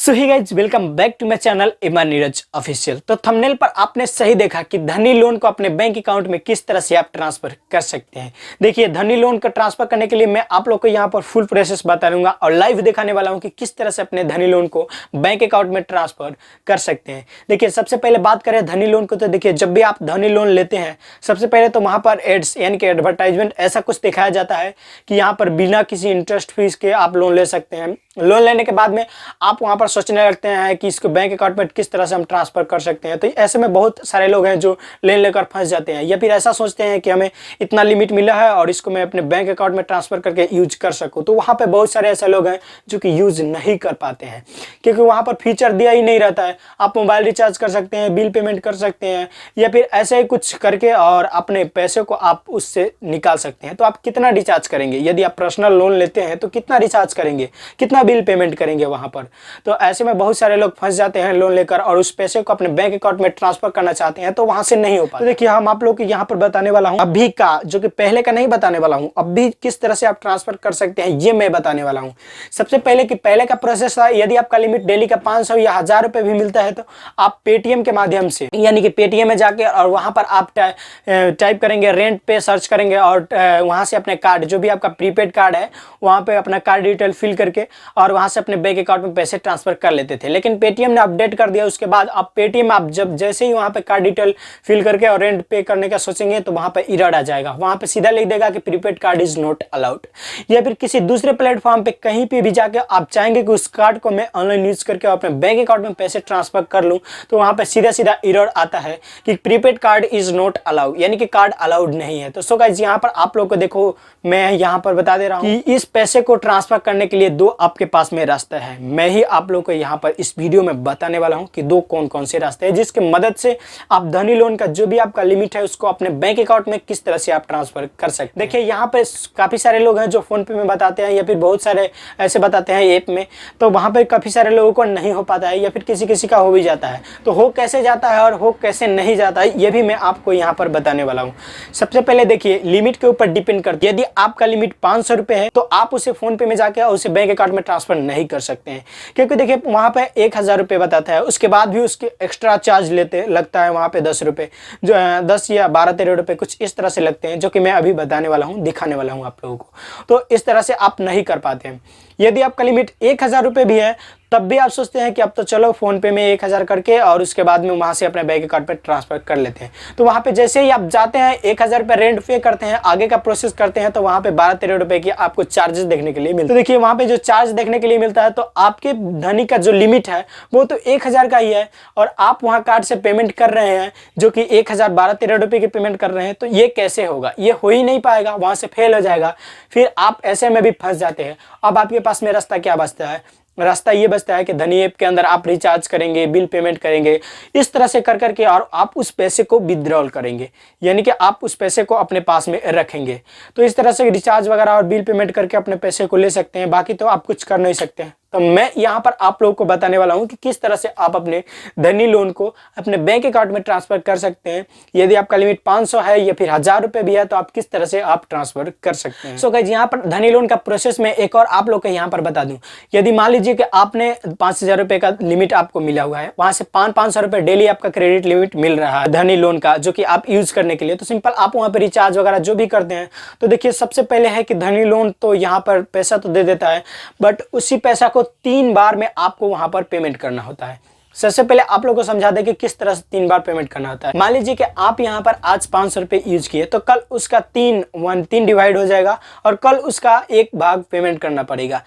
So hi guys welcome back to my channel Imran Neeraj official. तो thumbnail पर आपने सही देखा कि धनी लोन को अपने बैंक अकाउंट में किस तरह से आप ट्रांसफर कर सकते हैं। देखिए, धनी लोन का ट्रांसफर करने के लिए मैं आप लोग को यहाँ पर फुल प्रोसेस बता दूंगा और लाइव दिखाने वाला हूँ कि किस तरह से अपने धनी लोन को बैंक अकाउंट में ट्रांसफर कर सकते हैं। देखिए, सबसे पहले बात करें धनी लोन को, तो देखिए जब भी आप धनी लोन लेते हैं सबसे पहले तो वहाँ पर एड्स यानी कि एडवर्टाइजमेंट ऐसा कुछ दिखाया जाता है कि यहाँ पर बिना किसी इंटरेस्ट फीस के आप लोन ले सकते हैं। लोन लेने के बाद में आप वहाँ पर सोचने लगते हैं कि इसको बैंक अकाउंट में किस तरह से हम ट्रांसफर कर सकते हैं। तो ऐसे में बहुत सारे लोग हैं जो लोन लेकर फंस जाते हैं या फिर ऐसा सोचते हैं कि हमें इतना लिमिट मिला है और इसको मैं अपने बैंक अकाउंट में ट्रांसफर करके यूज कर सकूँ। तो वहाँ पर बहुत सारे ऐसे लोग हैं जो कि यूज नहीं कर पाते हैं क्योंकि वहाँ पर फीचर दिया ही नहीं रहता है। आप मोबाइल रिचार्ज कर सकते हैं, बिल पेमेंट कर सकते हैं या फिर ऐसे ही कुछ करके और अपने पैसे को आप उससे निकाल सकते हैं। तो आप कितना रिचार्ज करेंगे, यदि आप पर्सनल लोन लेते हैं तो कितना रिचार्ज करेंगे, कितना बिल पेमेंट करेंगे वहाँ पर। तो ऐसे में बहुत सारे लोग फंस जाते हैं लोन लेकर और उस पैसे को अपने बैंक अकाउंट में ट्रांसफर करना चाहते हैं तो वहां से नहीं हो पाता। तो देखिए, हम आप लोग को यहाँ पर बताने वाला हूँ अभी का, जो कि पहले का नहीं बताने वाला हूँ, अभी किस तरह से आप ट्रांसफर कर सकते हैं ये मैं बताने वाला हूँ। सबसे पहले कि पहले का प्रोसेस था, यदि आपका लिमिट डेली का 500 या 1000 रुपए भी मिलता है तो आप पेटीएम के माध्यम से यानी कि पेटीएम में जाके और वहां पर आप टाइप करेंगे, रेंट पे सर्च करेंगे और वहां से अपने कार्ड, जो भी आपका प्रीपेड कार्ड है, वहां पे अपना कार्ड डिटेल फिल करके और वहां से अपने बैंक अकाउंट में पैसे ट्रांसफर कर लेते थे। लेकिन पेटीएम ने अपडेट कर दिया, उसके बाद अब पेटीएम आप जब जैसे ही वहां पे कार्ड डिटेल फिल करके और रेंट पे करने का सोचेंगे तो वहां पे एरर आ जाएगा। वहां पे सीधा लिख देगा कि prepaid card is not allowed. या फिर किसी दूसरे प्लेटफॉर्म पे कहीं पे भी जाके आप चाहेंगे कि उस कार्ड को मैं ऑनलाइन यूज करके अपने बैंक अकाउंट में पैसे ट्रांसफर कर लूं तो वहां पे सीधा सीधा एरर आता है कि prepaid card is not allowed, यानी कि कार्ड अलाउड नहीं है। तो सो गाइस, यहाँ पर आप लोग को देखो, मैं यहाँ पर बता दे रहा हूँ कि इस पैसे को ट्रांसफर करने के लिए दो आपके पास में रास्ता है। मैं ही आप लोग को यहाँ पर इस वीडियो में बताने वाला हूँ कि दो कौन कौन से रास्ते हैं जिसकी मदद से आप धनी लोन का जो भी आपका लिमिट है उसको अपने बैंक अकाउंट में किस तरह से आप ट्रांसफर कर सकते हैं। देखिए, यहाँ पे काफी सारे लोग हैं जो फोन पे में बताते हैं या फिर बहुत सारे ऐसे बताते हैं ऐप में, तो वहाँ पे काफी सारे लोगों को नहीं हो पाता है या फिर किसी किसी का हो भी जाता है। तो हो कैसे जाता है और हो कैसे नहीं जाता है ये भी मैं आपको यहाँ पर बताने वाला हूँ। सबसे पहले देखिए, लिमिट के ऊपर डिपेंड करती है। यदि आपका लिमिट 500 रुपए है तो आप उसे फोन पे में जाके और उसे बैंक अकाउंट में ट्रांसफर नहीं कर सकते हैं क्योंकि देखिए वहां पे 1000 रुपये बताता है, उसके बाद भी उसके एक्स्ट्रा चार्ज लगता है वहां पे 10 रुपये, जो 10 या 12-13 रुपये कुछ इस तरह से लगते हैं, जो कि मैं अभी बताने वाला हूँ, दिखाने वाला हूँ आप लोगों को। तो इस तरह से आप नहीं कर पाते हैं। यदि आपका लिमिट 1000 रुपये भी है तब भी आप सोचते हैं कि अब तो चलो फोन पे में 1000 करके और उसके बाद में वहां से अपने बैंक अकाउंट पे ट्रांसफर कर लेते हैं। तो वहां पे जैसे ही आप जाते हैं 1000 रुपये रेंट पे करते हैं, आगे का प्रोसेस करते हैं, तो वहां पे 12-13 रुपये की आपको चार्जेस देखने के लिए मिलते हैं। तो देखिए, वहां पे जो चार्ज देखने के लिए मिलता है तो आपके धनी का जो लिमिट है वो तो 1000 का ही है और आप वहां कार्ड से पेमेंट कर रहे हैं जो कि 1213 रुपये की पेमेंट कर रहे हैं। तो ये कैसे होगा, ये हो ही नहीं पाएगा, वहां से फेल हो जाएगा। फिर आप ऐसे में भी फंस जाते हैं। अब आपके पास में रास्ता क्या बचता है? रास्ता ये बचता है कि धनी ऐप के अंदर आप रिचार्ज करेंगे, बिल पेमेंट करेंगे, इस तरह से कर करके और आप उस पैसे को विड्रॉल करेंगे, यानी कि आप उस पैसे को अपने पास में रखेंगे। तो इस तरह से रिचार्ज वगैरह और बिल पेमेंट करके अपने पैसे को ले सकते हैं, बाकी तो आप कुछ कर नहीं सकते हैं। तो मैं यहाँ पर आप लोगों को बताने वाला हूँ कि किस तरह से आप अपने धनी लोन को अपने बैंक अकाउंट में ट्रांसफर कर सकते हैं। यदि आपका लिमिट 500 है या फिर 1000 रुपये भी है तो आप किस तरह से आप ट्रांसफर कर सकते हैं। सो गाइस, यहाँ पर धनी लोन का प्रोसेस में एक और आप लोग को यहाँ पर बता दूं। यदि मान लीजिए कि आपने 5000 रुपये का लिमिट आपको मिला हुआ है, वहां से 500 रुपये डेली आपका क्रेडिट लिमिट मिल रहा है धनी लोन का, जो कि आप यूज करने के लिए, तो सिंपल आप वहाँ पर रिचार्ज वगैरह जो भी करते हैं। तो देखिए, सबसे पहले है कि धनी लोन तो यहाँ पर पैसा तो दे देता है बट उसी पैसा को 3 बार में आपको वहां पर पेमेंट करना होता है। सबसे पहले आप लोगों को समझा दें कि किस तरह से 3 बार पेमेंट करना होता है। मान लीजिए कि आप यहाँ पर आज 500 रुपये यूज किए तो कल उसका 3 डिवाइड हो जाएगा और कल उसका 1 भाग पेमेंट करना पड़ेगा।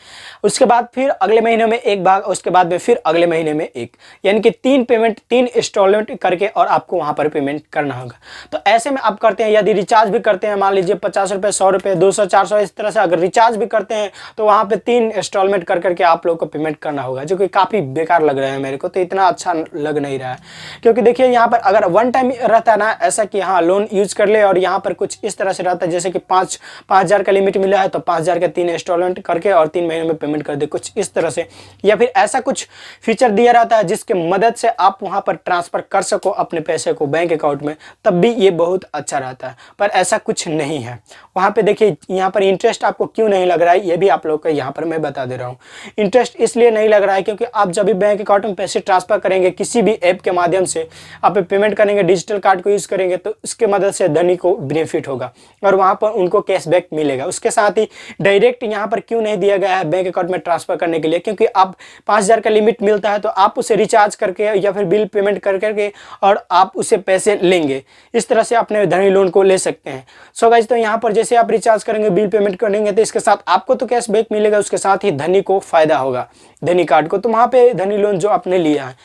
उसके बाद फिर अगले महीने में 1 भाग, उसके बाद में फिर अगले महीने में 1, यानी कि 3 पेमेंट 3 इंस्टॉलमेंट करके और आपको वहां पर पेमेंट करना होगा। तो ऐसे में आप करते हैं, यदि रिचार्ज भी करते हैं, मान लीजिए 50 रुपये, 100 रुपये, 200, 400, इस तरह से अगर रिचार्ज भी करते हैं तो वहां पर 3 इंस्टॉलमेंट कर करके आप लोग को पेमेंट करना होगा, जो कि काफी बेकार लग रहा है मेरे को। तो इतना उतना अच्छा लग नहीं रहा है। क्योंकि देखिए यहाँ पर अगर वन टाइम रहता है ना ऐसा कि हाँ लोन यूज कर ले और यहाँ पर कुछ इस तरह से रहता है जैसे कि 5,000 का लिमिट मिला है तो 5,000 का 3 इंस्टॉलमेंट करके और 3 महीने में पेमेंट कर दे, कुछ इस तरह से, या फिर ऐसा कुछ फीचर दिया रहता है जिसके मदद से आप वहाँ पर ट्रांसफ़र कर सको अपने पैसे को बैंक अकाउंट में, तब भी ये बहुत अच्छा रहता है। पर ऐसा कुछ नहीं है वहाँ पे। देखिए यहाँ पर इंटरेस्ट आपको क्यों नहीं लग रहा है ये भी आप लोग को यहाँ पर मैं बता दे रहा हूँ। इंटरेस्ट इसलिए नहीं लग रहा है क्योंकि आप जब भी बैंक अकाउंट में पैसे ट्रांसफ़र करेंगे किसी भी ऐप के माध्यम से आप पेमेंट करेंगे, डिजिटल कार्ड को यूज़ करेंगे तो उसके मदद से धनी को बेनिफिट होगा और वहाँ पर उनको कैशबैक मिलेगा। उसके साथ ही डायरेक्ट यहाँ पर क्यों नहीं दिया गया है बैंक अकाउंट में ट्रांसफ़र करने के लिए, क्योंकि आप 5,000 का लिमिट मिलता है तो आप उसे रिचार्ज करके या फिर बिल पेमेंट कर करके और आप उसे पैसे लेंगे, इस तरह से अपने धनी लोन को ले सकते हैं। सो गाइस तो यहाँ पर जैसे आप रिचार्ज करेंगे, बिल पेमेंट करेंगे तो इसके साथ आपको तो कैशबैक मिलेगा, उसके साथ ही धनी को फायदा होगा, धनी कार्ड को। तो वहाँ पे धनी लोन जो आपने लिया है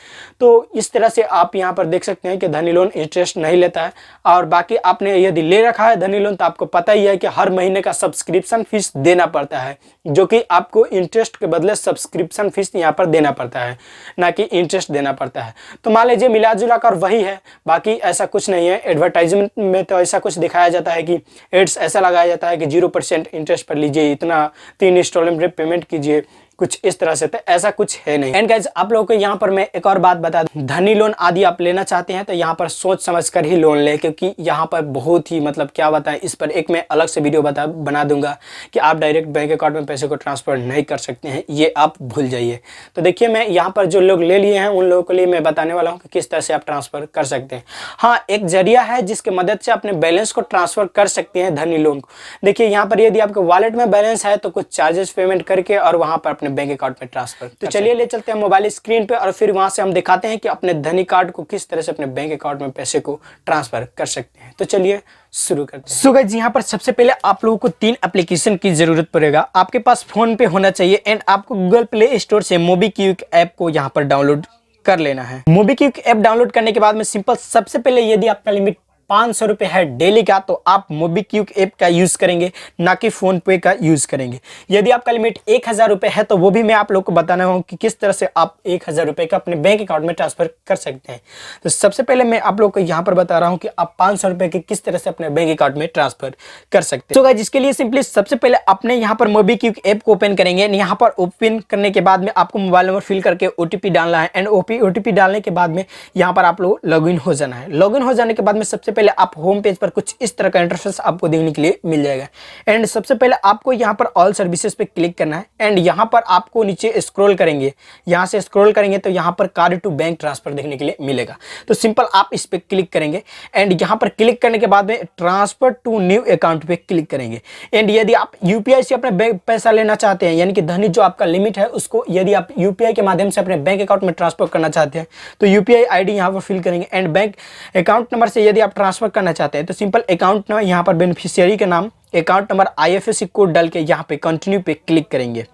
तो इस तरह से आप यहाँ पर देख सकते हैं कि धनी लोन इंटरेस्ट नहीं लेता है। और बाकी आपने यदि ले रखा है धनी लोन तो आपको पता ही है कि हर महीने का सब्सक्रिप्शन फीस देना पड़ता है, जो कि आपको इंटरेस्ट के बदले सब्सक्रिप्शन फीस यहाँ पर देना पड़ता है, ना कि इंटरेस्ट देना पड़ता है। तो मान लीजिए मिला जुला कर वही है, बाकी ऐसा कुछ नहीं है। एडवर्टाइजमेंट में तो ऐसा कुछ दिखाया जाता है कि एड्स ऐसा लगाया जाता है कि 0% इंटरेस्ट पर लीजिए, इतना 3 इंस्टॉलमेंट में पेमेंट कीजिए, कुछ इस तरह से, तो ऐसा कुछ है नहीं। एंड गाइस आप लोगों को यहाँ पर मैं एक और बात बता दूं, धनी लोन आदि आप लेना चाहते हैं तो यहाँ पर सोच समझ कर ही लोन ले, क्योंकि यहाँ पर बहुत ही मतलब क्या बताएं, इस पर एक मैं अलग से वीडियो बना दूंगा कि आप डायरेक्ट बैंक अकाउंट में पैसे को ट्रांसफर नहीं कर सकते हैं, ये आप भूल जाइए। तो देखिए मैं यहाँ पर जो लोग ले लिए हैं उन लोगों के लिए मैं बताने वाला हूँ कि किस तरह से आप ट्रांसफर कर सकते हैं। हाँ, एक जरिया है जिसके मदद से अपने बैलेंस को ट्रांसफर कर सकते हैं धनी लोन को। देखिए यहाँ पर यदि आपके वॉलेट में बैलेंस है तो कुछ चार्जेस पेमेंट करके और वहाँ पर अपने बैंक अकाउंट में ट्रांसफर। तो चलिए ले चलते हैं मोबाइल स्क्रीन पे और फिर वहां से हम दिखाते हैं कि अपने धनी कार्ड को किस तरह से अपने बैंक अकाउंट में पैसे को ट्रांसफर कर सकते हैं। तो चलिए शुरू करते हैं। सो गाइस यहाँ पर सबसे पहले आप लोगों को 3 एप्लीकेशन की जरूरत पड़ेगा। आपके पास फोन पे होना चाहिए एंड आपको गूगल प्ले स्टोर से मोबीक्विक ऐप को यहाँ पर डाउनलोड कर लेना है। मोबीक्विक ऐप डाउनलोड करने के बाद में सिंपल सबसे पहले यदि आपका लिमिट 500 रुपये है डेली का तो आप मोबीक्विक ऐप का यूज़ करेंगे, ना कि फ़ोन पे का यूज़ करेंगे। यदि आपका लिमिट 1,000 रुपये है तो वो भी मैं आप लोग को बताना हूँ कि किस तरह से आप 1,000 रुपये का अपने बैंक अकाउंट में ट्रांसफ़र कर सकते हैं। तो सबसे पहले मैं आप लोग को यहाँ पर बता रहा हूँ कि आप 500 रुपये के किस तरह से अपने बैंक अकाउंट में ट्रांसफ़र कर सकते हैं। तो गाइस जिसके लिए सिंपली सबसे पहले अपने यहाँ पर मोबीक्विक ऐप को ओपन करेंगे। यहाँ पर ओपन करने के बाद में आपको मोबाइल नंबर फिल करके OTP डालना है एंड OTP डालने के बाद में यहाँ पर आप लोग लॉगिन हो जाना है। लॉगिन हो जाने के बाद में सबसे पहले आप होम पेज पर कुछ इस तरह का इंटरफेस आपको देखने के लिए मिल जाएगा। एंड सबसे पहले आपको यहाँ पर ऑल सर्विसेज पे क्लिक करना है एंड यहाँ पर आपको नीचे स्क्रॉल करेंगे। यहाँ से स्क्रॉल करेंगे तो यहाँ पर कार्ड टू बैंक ट्रांसफर देखने के लिए मिलेगा। तो सिंपल आप इस पर क्लिक करेंगे एंड यहाँ पर क्लिक करने के बाद में ट्रांसफर टू न्यू अकाउंट पे क्लिक करेंगे। एंड यदि आप UPI से अपने बैंक पैसा लेना चाहते हैं, यानी कि धनी जो आपका लिमिट है उसको यदि आप UPI के माध्यम से अपने बैंक अकाउंट में ट्रांसफर करना चाहते हैं तो UPI ID यहाँ पर फिल करेंगे। एंड बैंक अकाउंट नंबर से यदि आप ट्रांसफर करना चाहते हैं तो सिंपल अकाउंट नंबर यहाँ पर बेनिफिशियरी का नाम, अकाउंट नंबर, IFSC कोड डाल के यहाँ पे कंटिन्यू पे क्लिक करेंगे।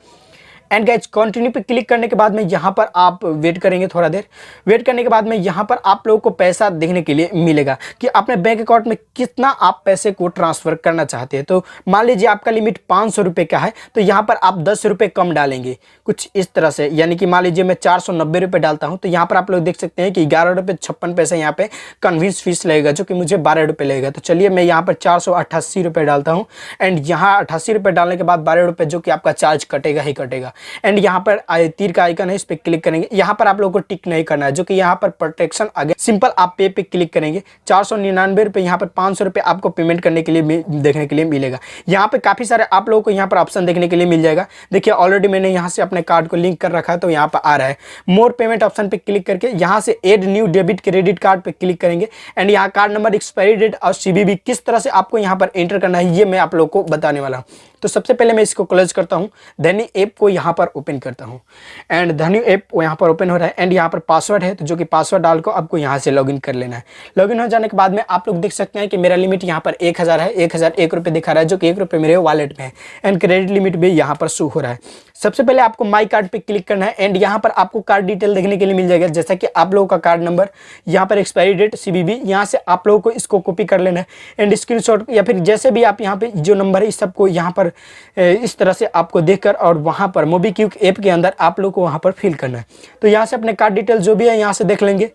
एंड गाइस कंटिन्यू पे क्लिक करने के बाद में यहाँ पर आप वेट करेंगे, थोड़ा देर वेट करने के बाद में यहाँ पर आप लोगों को पैसा देखने के लिए मिलेगा कि अपने बैंक अकाउंट में कितना आप पैसे को ट्रांसफ़र करना चाहते हैं। तो मान लीजिए आपका लिमिट 500 रुपये का है तो यहाँ पर आप 10 रुपये कम डालेंगे, कुछ इस तरह से, यानी कि मान लीजिए मैं 490 रुपये डालता हूँ तो यहाँ पर आप लोग देख सकते हैं कि 11.56 यहाँ पे कन्वींस फीस लगेगा जो कि मुझे 12 रुपये लगेगा। तो चलिए मैं यहाँ पर 488 रुपये डालता हूँ एंड यहाँ 88 रुपये डालने के बाद 12 रुपये जो कि आपका चार्ज कटेगा ही कटेगा। एंड यहाँ पर तीर का आइकन है, इस पर क्लिक करेंगे। यहाँ पर आप लोगों को टिक नहीं करना है, जो कि यहाँ पर प्रोटेक्शन आ गया। सिंपल आप पे क्लिक करेंगे। 499 रुपये यहाँ पर 500 रुपये आपको पेमेंट करने के लिए देखने के लिए मिलेगा। यहाँ पे काफ़ी सारे आप लोगों को यहाँ पर ऑप्शन देखने के लिए मिल जाएगा। देखिए ऑलरेडी मैंने यहाँ से अपने कार्ड को लिंक कर रखा है तो यहाँ पर आ रहा है मोर पेमेंट ऑप्शन पे क्लिक करके यहाँ से add new debit credit card पे क्लिक करेंगे। एंड यहाँ कार्ड नंबर, एक्सपायरी डेट और CVV किस तरह से आपको यहाँ पर एंटर करना है ये मैं आप लोग को बताने वाला हूँ। तो सबसे पहले मैं इसको क्लोज करता हूँ, धनी ऐप को यहाँ पर ओपन करता हूँ एंड धनी ऐप यहाँ पर ओपन हो रहा है। एंड यहाँ पर पासवर्ड है तो जो कि पासवर्ड डाल को आपको यहाँ से लॉगिन कर लेना है। लॉगिन हो जाने के बाद में आप लोग देख सकते हैं कि मेरा लिमिट यहाँ पर 1000 है, 1001 रुपये दिखा रहा है जो कि 1 रुपये मेरे वॉलेट में है। एंड क्रेडिट लिमिट भी यहाँ पर शो हो रहा है। सबसे पहले आपको माई कार्ड पे क्लिक करना है एंड यहाँ पर आपको कार्ड डिटेल देखने के लिए मिल जाएगा, जैसा कि आप लोगों का कार्ड नंबर, यहाँ पर एक्सपायरी डेट, CVV, यहाँ से आप लोगों को इसको कॉपी कर लेना है एंड स्क्रीनशॉट या फिर जैसे भी आप यहाँ पे जो नंबर है इस सबको यहाँ पर इस तरह से आपको देखकर और वहाँ पर मोबीक्विक ऐप के अंदर आप लोग को वहाँ पर फिल करना है। तो यहाँ से अपने कार्ड डिटेल जो भी है यहाँ से देख लेंगे।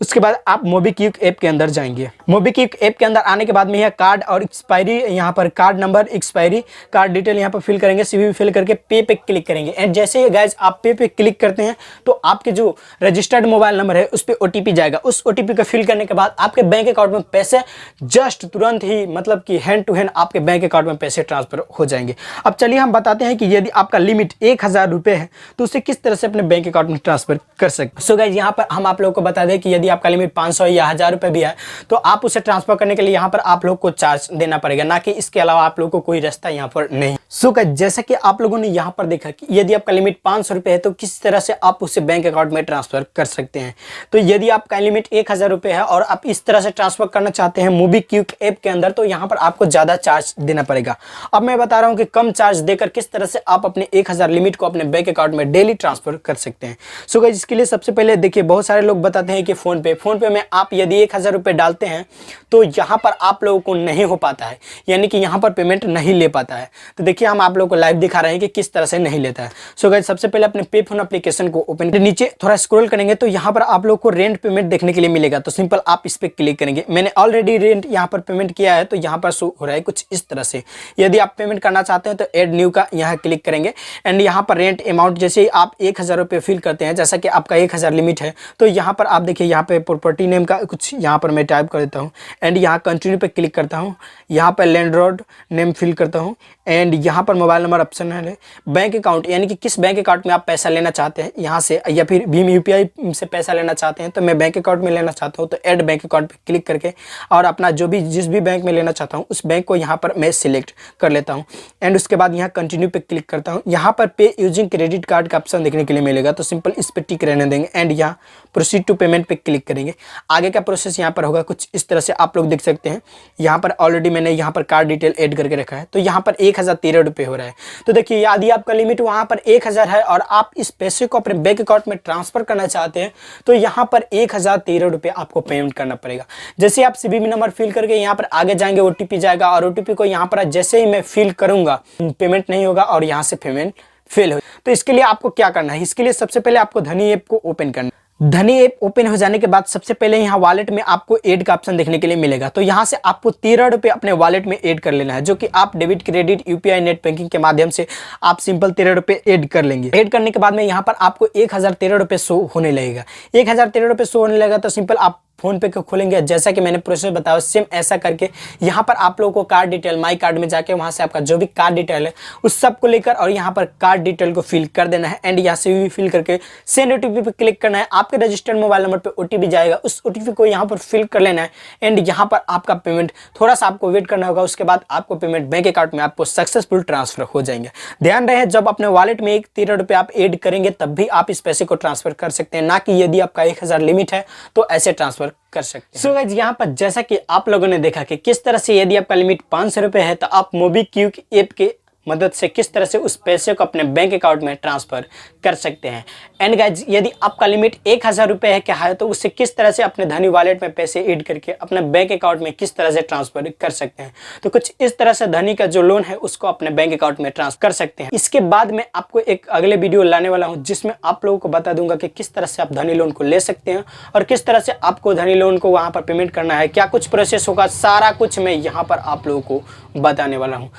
उसके बाद आप मोबीक्विक ऐप के अंदर जाएंगे। मोबीक्विक ऐप के अंदर आने के बाद में यह कार्ड और एक्सपायरी, यहाँ पर card number, expiry, card detail यहाँ पर फिल करेंगे। सीवीवी फिल करके पे पे क्लिक करेंगे। एंड जैसे ही गाइज आप पे पे क्लिक करते हैं तो आपके जो रजिस्टर्ड मोबाइल नंबर है उस पर ओटीपी जाएगा। उस ओटीपी को फिल करने के बाद आपके बैंक अकाउंट में पैसे जस्ट तुरंत ही, मतलब कि हैंड टू हैंड आपके बैंक अकाउंट में पैसे ट्रांसफर हो जाएंगे। अब चलिए हम बताते हैं कि यदि आपका लिमिट 1000 रुपये है तो उसे किस तरह से अपने बैंक अकाउंट में ट्रांसफर कर सकते हैं। सो गाइज यहाँ पर हम आप लोगों को बता दें कि यदि आपका लिमिट 500 या 1000 रुपये भी है तो आप उसे ट्रांसफर करने के लिए यहाँ पर आप लोग को चार्ज देना पड़ेगा, ना कि इसके अलावा आप लोगों को कोई रास्ता यहाँ पर नहीं। सो गाइस जैसा कि आप लोगों ने यहाँ पर देखा कि यदि आपका लिमिट 500 रुपये है तो किस तरह से आप उसे बैंक अकाउंट में ट्रांसफर कर सकते हैं। तो यदि आपका लिमिट 1000 रुपये है और आप इस तरह से ट्रांसफर करना चाहते हैं मोबीक्विक ऐप के अंदर, तो यहाँ पर आपको ज़्यादा चार्ज देना पड़ेगा। अब मैं बता रहा हूँ कि कम चार्ज देकर किस तरह से आप अपने 1000 लिमिट को अपने बैंक अकाउंट में डेली ट्रांसफर कर सकते हैं। सो गाइस इसके लिए सबसे पहले देखिए, बहुत सारे लोग बताते हैं कि फोन पे में आप यदि 1000 रुपये डालते हैं तो यहाँ पर आप लोगों को नहीं हो पाता है, यानी कि यहाँ पर पेमेंट नहीं ले पाता है। तो देखिए हम आप लोगों को लाइव दिखा रहे हैं कि किस तरह से नहीं लेता है। सो गाइस सबसे पहले अपने पे फोन एप्लीकेशन को ओपन कर, नीचे थोड़ा स्क्रॉल करेंगे तो यहाँ पर आप लोग को रेंट पेमेंट देखने के लिए मिलेगा। तो सिंपल आप इस पर क्लिक करेंगे। मैंने ऑलरेडी रेंट यहाँ पर पेमेंट किया है तो यहाँ पर शो हो रहा है कुछ इस तरह से। यदि आप पेमेंट करना चाहते हैं तो एड न्यू का यहाँ क्लिक करेंगे। एंड यहाँ पर रेंट अमाउंट जैसे ही आप 1000 रुपये फिल करते हैं, जैसा कि आपका 1000 लिमिट है, तो यहाँ पर आप देखिए यहाँ पे प्रॉपर्टी नेम का कुछ यहाँ पर मैं टाइप कर देता हूँ। एंड यहाँ कंटिन्यू पे क्लिक करता हूँ। यहाँ पर लैंडलॉर्ड नेम फिल करता हूँ। एंड यहाँ पर मोबाइल नंबर ऑप्शन है। बैंक अकाउंट यानी कि किस बैंक अकाउंट में आप पैसा लेना चाहते हैं यहाँ से, या फिर भीम यूपीआई से पैसा लेना चाहते हैं तो मैं बैंक अकाउंट में लेना चाहता हूँ तो ऐड बैंक अकाउंट पे क्लिक करके और अपना जिस भी बैंक में लेना चाहता हूँ उस बैंक को यहाँ पर मैं सिलेक्ट कर लेता हूँ। एंड उसके बाद यहाँ कंटिन्यू पे क्लिक करता हूँ। यहाँ पर पे यूजिंग क्रेडिट कार्ड का ऑप्शन देखने के लिए मिलेगा, तो सिंपल इस पर टिक रहने देंगे। एंड यहाँ प्रोसीड टू पेमेंट पे क्लिक करेंगे। आगे का प्रोसेस यहाँ पर होगा कुछ इस तरह से, आप लोग देख सकते हैं। यहाँ पर ऑलरेडी मैंने यहाँ पर कार्ड डिटेल ऐड करके रखा है, तो यहाँ पर 1013 रुपये हो रहा है। तो देखिए यदि आपका लिमिट वहाँ पर 1000 है और आप इस पैसे को अपने बैंक अकाउंट में ट्रांसफर करना चाहते हैं तो यहाँ पर 1013 रुपये आपको पेमेंट करना पड़ेगा। जैसे आप सीवीवी नंबर फिल करके यहाँ पर आगे जाएंगे, ओटीपी जाएगा और ओटीपी को यहाँ पर जैसे ही मैं फिल करूँगा पेमेंट नहीं होगा और यहाँ से पेमेंट फेल हो। तो इसके लिए आपको क्या करना है, इसके लिए सबसे पहले आपको धनी ऐप को ओपन करना है। धनी ऐप ओपन हो जाने के बाद सबसे पहले यहाँ वॉलेट में आपको ऐड का ऑप्शन देखने के लिए मिलेगा। तो यहाँ से आपको 13 रुपये अपने वॉलेट में ऐड कर लेना है, जो कि आप debit credit UPI net banking के माध्यम से आप सिंपल 13 रुपये ऐड कर लेंगे। ऐड करने के बाद में यहाँ पर आपको 1013 रुपये शो होने लगेगा। 1013 रुपये शो होने लगेगा तो सिंपल आप फोन पे को खोलेंगे। जैसा कि मैंने प्रोसेस बताया सेम ऐसा करके यहाँ पर आप लोगों को कार्ड डिटेल माई कार्ड में जाके वहाँ से आपका जो भी कार्ड डिटेल है उस सब को लेकर और यहाँ पर कार्ड डिटेल को फिल कर देना है। एंड यहाँ से भी फिल करके सेंड ओटीपी पे क्लिक करना है। आपके रजिस्टर्ड मोबाइल नंबर पे ओटीपी जाएगा, उस ओटीपी को यहाँ पर फिल कर लेना है। एंड यहाँ पर आपका पेमेंट थोड़ा सा आपको वेट करना होगा, उसके बाद आपको पेमेंट बैंक अकाउंट में आपको सक्सेसफुल ट्रांसफर हो जाएंगे। ध्यान रहे जब अपने वॉलेट में 13 रुपये आप ऐड करेंगे तब भी आप इस पैसे को ट्रांसफर कर सकते हैं, ना कि यदि आपका 1000 लिमिट है तो ऐसे ट्रांसफर कर सकते हैं। सो गाइस यहाँ पर जैसा कि आप लोगों ने देखा कि किस तरह से यदि आपका लिमिट 500 रुपये है तो आप मोबीक्विक ऐप के मदद से किस तरह से उस पैसे को अपने बैंक अकाउंट में ट्रांसफर कर सकते हैं। एंड गाइज यदि आपका लिमिट 1000 रुपये है क्या है तो उससे किस तरह से अपने धनी वॉलेट में पैसे ऐड करके अपने बैंक अकाउंट में किस तरह से ट्रांसफर कर सकते हैं। तो कुछ इस तरह से धनी का जो लोन है उसको अपने बैंक अकाउंट में ट्रांसफर कर सकते हैं। इसके बाद मैं आपको एक अगले वीडियो लाने वाला हूँ जिसमें आप लोगों को बता दूंगा कि किस तरह से आप धनी लोन को ले सकते हैं और किस तरह से आपको धनी लोन को वहाँ पर पेमेंट करना है, क्या कुछ प्रोसेस होगा, सारा कुछ मैं यहाँ पर आप लोगों को बताने वाला हूँ।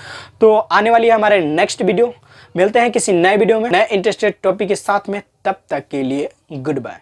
तो आने वाली है हमारे नेक्स्ट वीडियो। मिलते हैं किसी नए वीडियो में नए इंटरेस्टेड टॉपिक के साथ में, तब तक के लिए गुड बाय।